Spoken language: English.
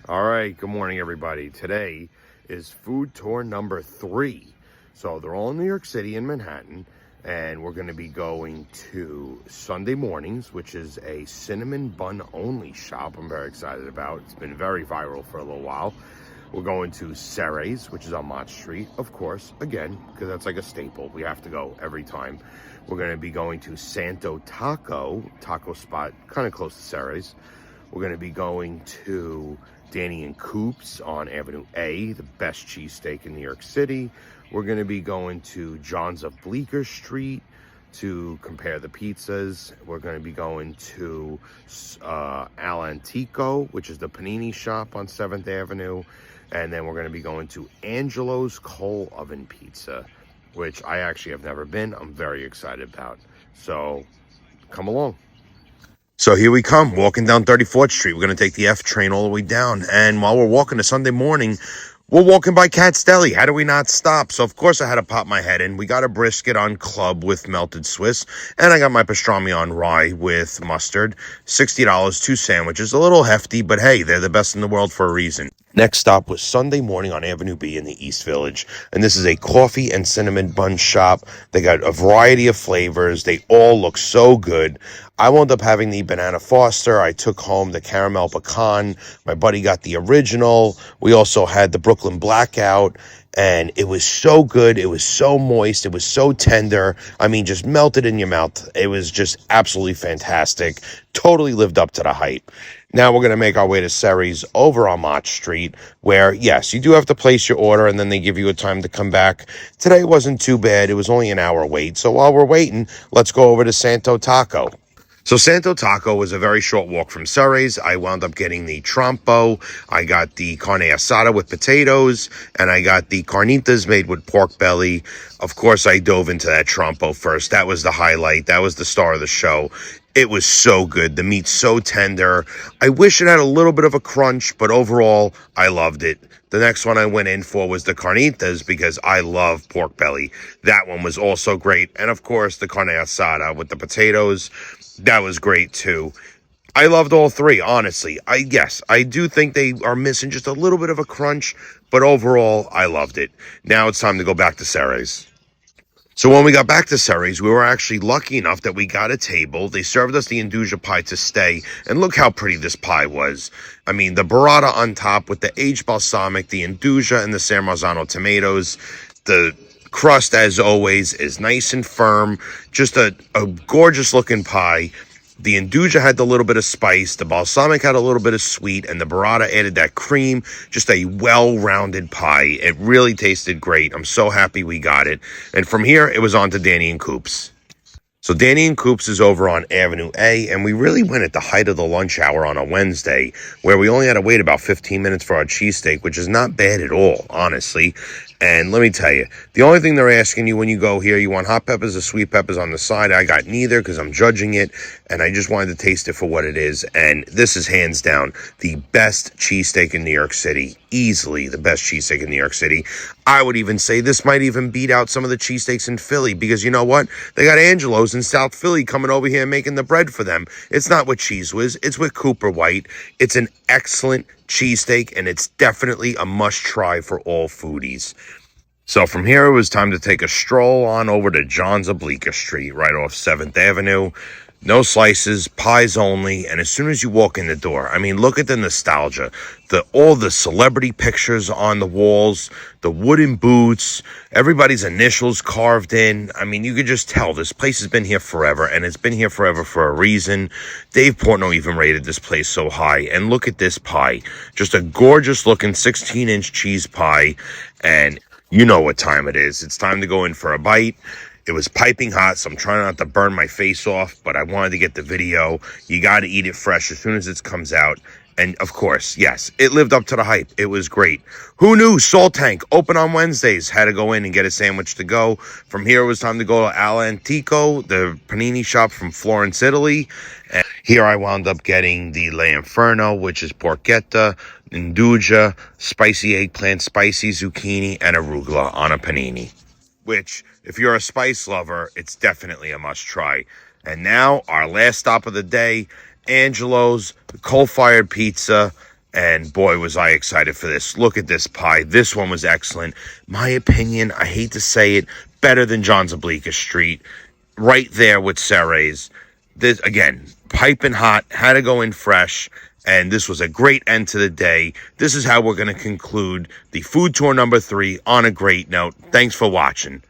All right, good morning, everybody. Today is food tour number 3. So they're all in New York City in Manhattan, and we're going to be going to Sunday Mornings, which is a cinnamon bun only shop I'm very excited about. It's been very viral for a little while. We're going to Cere's, which is on Mott Street, of course, again, because that's like a staple. We have to go every time. We're going to be going to Santo taco spot, kind of close to Cere's. We're going to be going to Danny and Coop's on Avenue A, the best cheesesteak in New York City. We're going to be going to John's of Bleecker Street to compare the pizzas. We're going to be going to All'Antico, which is the panini shop on 7th Avenue. And then we're going to be going to Angelo's Coal Oven Pizza, which I actually have never been. I'm very excited about. So come along. So here we come, walking down 34th Street. We're going to take the F train all the way down. And while we're walking to Sunday Morning, we're walking by Katz Deli. How do we not stop? So, of course, I had to pop my head in. We got a brisket on club with melted Swiss. And I got my pastrami on rye with mustard. $60, 2 sandwiches. A little hefty, but hey, they're the best in the world for a reason. Next stop was Sunday Morning on Avenue B in the East Village. And this is a coffee and cinnamon bun shop. They got a variety of flavors. They all look so good. I wound up having the banana foster. I took home the caramel pecan. My buddy got the original. We also had the Brooklyn blackout. And it was so good. It was so moist. It was so tender. I mean, just melted in your mouth. It was just absolutely fantastic. Totally lived up to the hype. Now we're going to make our way to Cere's over on Mott Street, where, yes, you do have to place your order, and then they give you a time to come back. Today wasn't too bad. It was only an hour wait. So while we're waiting, let's go over to Santo Taco. So Santo Taco was a very short walk from Cere's. I wound up getting the trompo. I got the carne asada with potatoes, and I got the carnitas made with pork belly. Of course, I dove into that trompo first. That was the highlight. That was the star of the show. It was so good. The meat's so tender. I wish it had a little bit of a crunch, but overall, I loved it. The next one I went in for was the carnitas because I love pork belly. That one was also great. And of course, the carne asada with the potatoes. That was great too. I loved all three, honestly. I do think they are missing just a little bit of a crunch, but overall, I loved it. Now it's time to go back to Cere's. So when we got back to Cere's, we were actually lucky enough that we got a table. They served us the Induja pie to stay, and look how pretty this pie was. I mean, the burrata on top with the aged balsamic, the Induja, and the San Marzano tomatoes. The crust, as always, is nice and firm. Just a gorgeous looking pie. The Induja had the little bit of spice, the balsamic had a little bit of sweet, and the burrata added that cream. Just a well-rounded pie. It really tasted great. I'm so happy we got it. And from here, it was on to Danny and Coop's. So Danny and Coop's is over on Avenue A, and we really went at the height of the lunch hour on a Wednesday, where we only had to wait about 15 minutes for our cheesesteak, which is not bad at all, honestly. And let me tell you, the only thing they're asking you when you go here, you want hot peppers or sweet peppers on the side. I got neither because I'm judging it, and I just wanted to taste it for what it is. And this is hands down the best cheesesteak in New York City. Easily the best cheesesteak in New York City. I would even say this might even beat out some of the cheesesteaks in Philly because you know what? They got Angelo's in South Philly coming over here and making the bread for them. It's not with Cheese Whiz. It's with Cooper White. It's an excellent cheesesteak, and it's definitely a must-try for all foodies. So from here, it was time to take a stroll on over to John's of Bleecker Street, right off 7th Avenue. No slices, pies only, and as soon as you walk in the door, I mean, look at the nostalgia. All the celebrity pictures on the walls, the wooden boots, everybody's initials carved in. I mean, you could just tell this place has been here forever, and it's been here forever for a reason. Dave Portnoy even rated this place so high, and look at this pie. Just a gorgeous-looking 16-inch cheese pie, and you know what time it is. It's time to go in for a bite. It was piping hot, so I'm trying not to burn my face off, but I wanted to get the video. You got to eat it fresh as soon as it comes out. And, of course, yes, it lived up to the hype. It was great. Who knew? Salt Tank, open on Wednesdays. Had to go in and get a sandwich to go. From here, it was time to go to All'Antico, the panini shop from Florence, Italy. And here I wound up getting the Le Inferno, which is porchetta, Induja, spicy eggplant, spicy zucchini, and arugula on a panini. Which, if you're a spice lover, it's definitely a must-try. And now, our last stop of the day, Angelo's coal-fired pizza, And boy, was I excited for this. Look at this pie. This one was excellent. My opinion, I hate to say it, better than John's of Bleecker Street. Right there with Cere's. This, again, piping hot, had to go in fresh. And this was a great end to the day. This is how we're going to conclude the food tour number 3 on a great note. Thanks for watching.